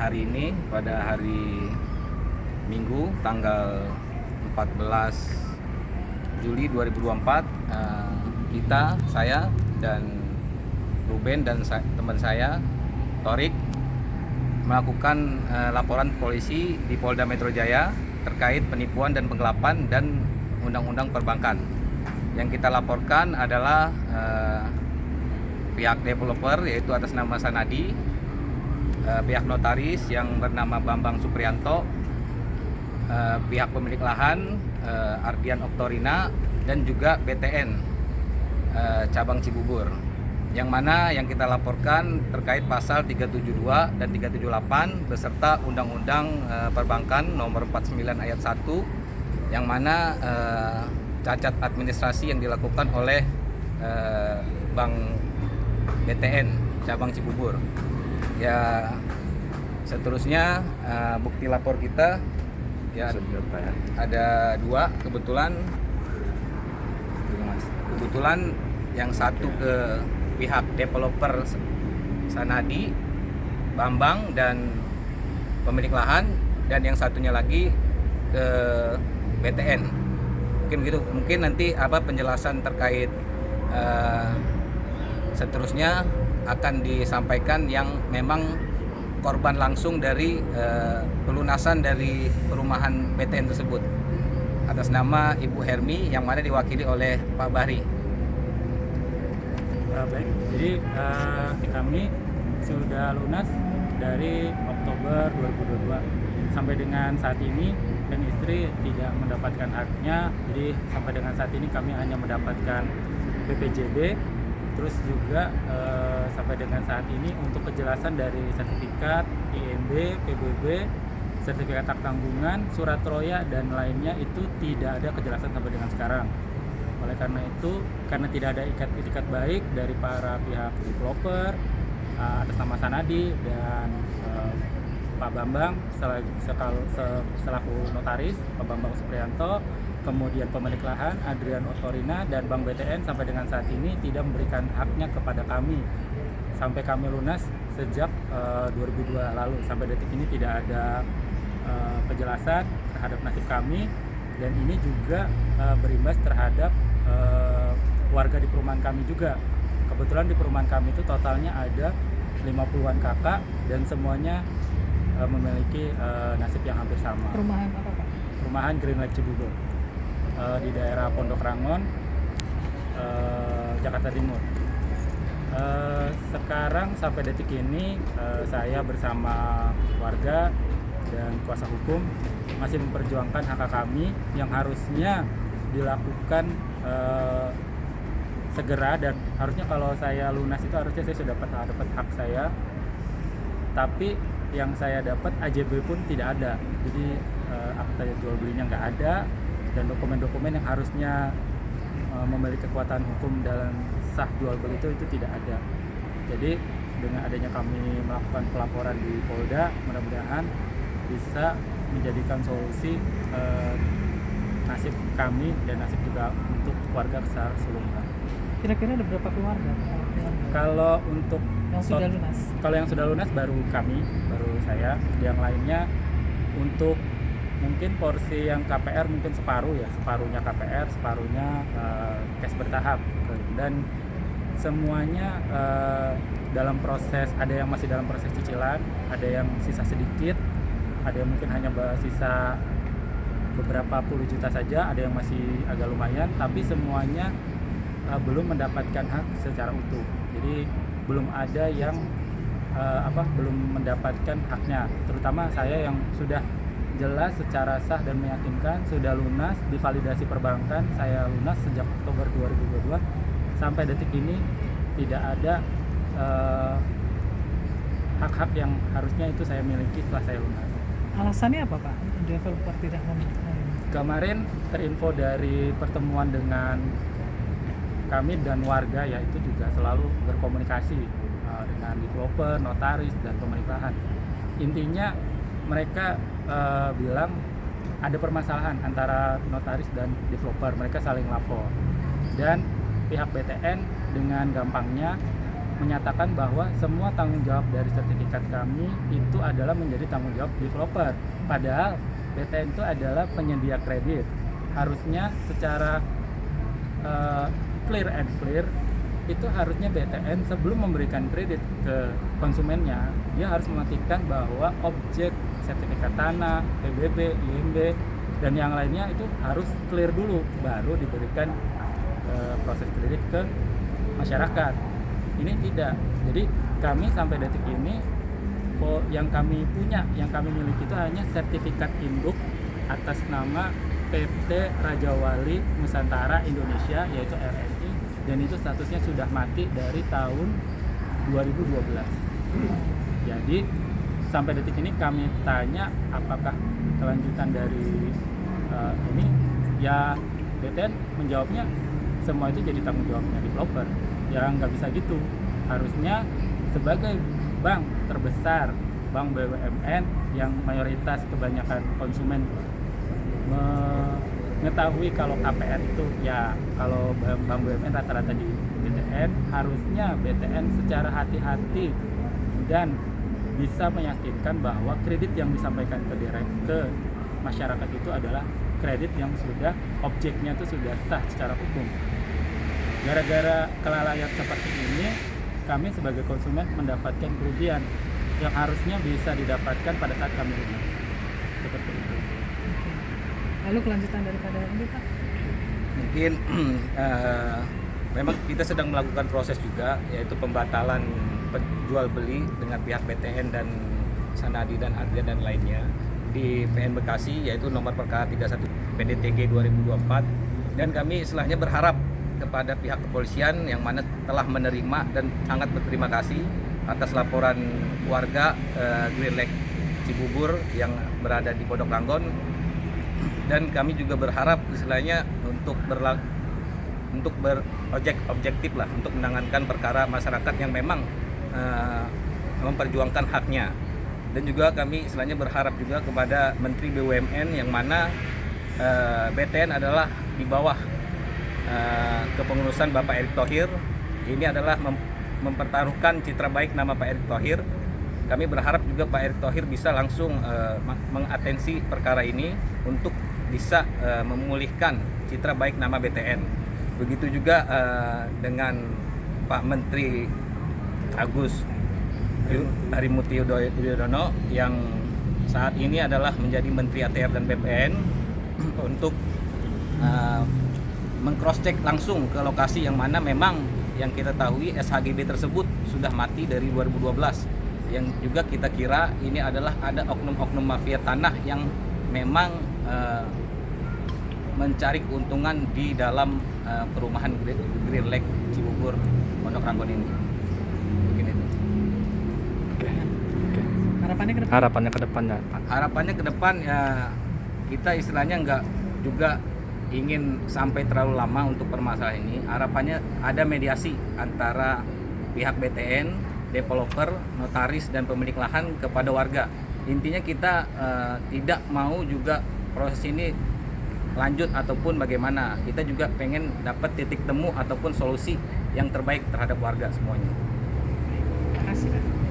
hari ini pada hari Minggu tanggal 14 Juli 2024 saya dan Ruben dan teman saya Torik melakukan laporan polisi di Polda Metro Jaya terkait penipuan dan penggelapan dan undang-undang perbankan. Yang kita laporkan adalah pihak developer yaitu atas nama Sanadi, pihak notaris yang bernama Bambang Suprianto, pihak pemilik lahan Ardian Oktorina, dan juga BTN cabang Cibubur. Yang mana yang kita laporkan terkait pasal 372 dan 378 beserta Undang-Undang Perbankan nomor 49 ayat 1 yang mana cacat administrasi yang dilakukan oleh Bank BTN cabang Cibubur. Ya, seterusnya bukti lapor kita ya ada dua kebetulan yang satu ke pihak developer Sanadi, Bambang dan pemilik lahan, dan yang satunya lagi ke BTN. Mungkin nanti penjelasan terkait seterusnya akan disampaikan yang memang korban langsung dari pelunasan dari perumahan BTN tersebut atas nama Ibu Hermi yang mana diwakili oleh Pak Bahri. Baik, jadi kami sudah lunas dari Oktober 2022 sampai dengan saat ini, dan istri tidak mendapatkan haknya. Jadi sampai dengan saat ini kami hanya mendapatkan BPJB. Terus juga sampai dengan saat ini untuk kejelasan dari sertifikat IMB, PBB, sertifikat hak tanggungan, surat roya dan lainnya itu tidak ada kejelasan sampai dengan sekarang. Oleh karena itu, karena tidak ada itikat baik dari para pihak developer atas nama Sanadi dan Pak Bambang selaku notaris, Pak Bambang Suprianto, kemudian pemilik lahan Ardian Oktorina dan Bank BTN sampai dengan saat ini tidak memberikan haknya kepada kami sampai kami lunas sejak 2002 lalu. Sampai detik ini tidak ada kejelasan terhadap nasib kami, dan ini juga berimbas terhadap warga di perumahan kami juga. Kebetulan di perumahan kami itu totalnya ada 50-an kakak dan semuanya memiliki nasib yang hampir sama. Perumahan apa, Pak? Perumahan Green Lake Cibubur di daerah Pondok Rangon, Jakarta Timur. Sekarang sampai detik ini saya bersama warga dan kuasa hukum masih memperjuangkan hak kami yang harusnya dilakukan segera, dan harusnya kalau saya lunas itu harusnya saya sudah dapat hak saya, tapi yang saya dapat AJB pun tidak ada. Jadi akta jual belinya nggak ada, dan dokumen-dokumen yang harusnya memiliki kekuatan hukum dalam sah jual beli itu tidak ada. Jadi dengan adanya kami melakukan pelaporan di Polda, mudah-mudahan bisa menjadikan solusi nasib kami dan nasib juga untuk warga keseluruhan. Kira-kira ada berapa keluarga? Kalau untuk yang sudah lunas? Kalau yang sudah lunas baru saya. Yang lainnya untuk mungkin porsi yang KPR mungkin separuhnya KPR, separuhnya cash bertahap, dan semuanya dalam proses, ada yang masih dalam proses cicilan, ada yang sisa sedikit, ada yang mungkin hanya sisa beberapa puluh juta saja, ada yang masih agak lumayan, tapi semuanya belum mendapatkan hak secara utuh. Jadi belum ada yang belum mendapatkan haknya, terutama saya yang sudah jelas secara sah dan meyakinkan sudah lunas, divalidasi perbankan, saya lunas sejak Oktober 2022 sampai detik ini tidak ada hak-hak yang harusnya itu saya miliki setelah saya lunas. Alasannya apa, Pak? Developer tidak memenuhi. Kemarin terinfo dari pertemuan dengan kami dan warga, yaitu juga selalu berkomunikasi dengan developer, notaris, dan pemilik lahan. Intinya mereka bilang ada permasalahan antara notaris dan developer, mereka saling lapor, dan pihak BTN dengan gampangnya menyatakan bahwa semua tanggung jawab dari sertifikat kami itu adalah menjadi tanggung jawab developer. Padahal BTN itu adalah penyedia kredit. Harusnya secara clear and clear itu harusnya BTN sebelum memberikan kredit ke konsumennya, dia harus memastikan bahwa objek sertifikat tanah, PBB, IMB, dan yang lainnya itu harus clear dulu, baru diberikan proses kredit ke masyarakat. Ini tidak. Jadi kami sampai detik ini yang kami punya, yang kami miliki itu hanya sertifikat induk atas nama PT Raja Wali Nusantara Indonesia, yaitu RNI, dan itu statusnya sudah mati dari tahun 2012. Jadi sampai detik ini kami tanya apakah kelanjutan dari ini, ya BTN menjawabnya semua itu jadi tanggung jawabnya developer. Ya nggak bisa gitu. Harusnya sebagai bank terbesar, bank BUMN yang mayoritas kebanyakan konsumen mengetahui kalau KPR itu, ya kalau bank BUMN rata-rata di BTN, harusnya BTN secara hati-hati dan bisa meyakinkan bahwa kredit yang disampaikan ke masyarakat itu adalah kredit yang sudah objeknya itu sudah sah secara hukum. Gara-gara kelalaian seperti ini, kami sebagai konsumen mendapatkan kerugian yang harusnya bisa didapatkan pada saat kami lunas. Seperti itu. Lalu kelanjutan daripada ini Pak? Mungkin memang kita sedang melakukan proses juga, yaitu pembatalan jual beli dengan pihak BTN dan Sanadi dan Adrian dan lainnya di PN Bekasi, yaitu nomor perkara 31 PDTG 2024, dan kami istilahnya berharap kepada pihak kepolisian yang mana telah menerima dan sangat berterima kasih atas laporan warga Green Lake Cibubur yang berada di Pondok Ranggon, dan kami juga berharap istilahnya untuk objektif lah untuk menangankan perkara masyarakat yang memang memperjuangkan haknya. Dan juga kami istilahnya berharap juga kepada Menteri BUMN yang mana BTN adalah di bawah kepengurusan Bapak Erick Thohir. Ini adalah mempertaruhkan citra baik nama Pak Erick Thohir. Kami berharap juga Pak Erick Thohir bisa langsung mengatensi perkara ini untuk bisa memulihkan citra baik nama BTN. Begitu juga dengan Pak Menteri Agus Harimurti Yudhoyono yang saat ini adalah menjadi Menteri ATR dan BPN untuk meng-cross-check langsung ke lokasi yang mana memang yang kita tahu SHGB tersebut sudah mati dari 2012, yang juga kita kira ini adalah ada oknum-oknum mafia tanah yang memang mencari keuntungan di dalam perumahan Green Lake Cibubur Pondok Ranggon ini. Begini itu. Harapannya ke depan? Harapannya ke depannya Pak. Harapannya ke depan ya kita istilahnya nggak juga ingin sampai terlalu lama untuk permasalahan ini. Harapannya ada mediasi antara pihak BTN, developer, notaris, dan pemilik lahan kepada warga. Intinya kita tidak mau juga proses ini lanjut ataupun bagaimana. Kita juga pengen dapat titik temu ataupun solusi yang terbaik terhadap warga semuanya. Terima kasih Pak.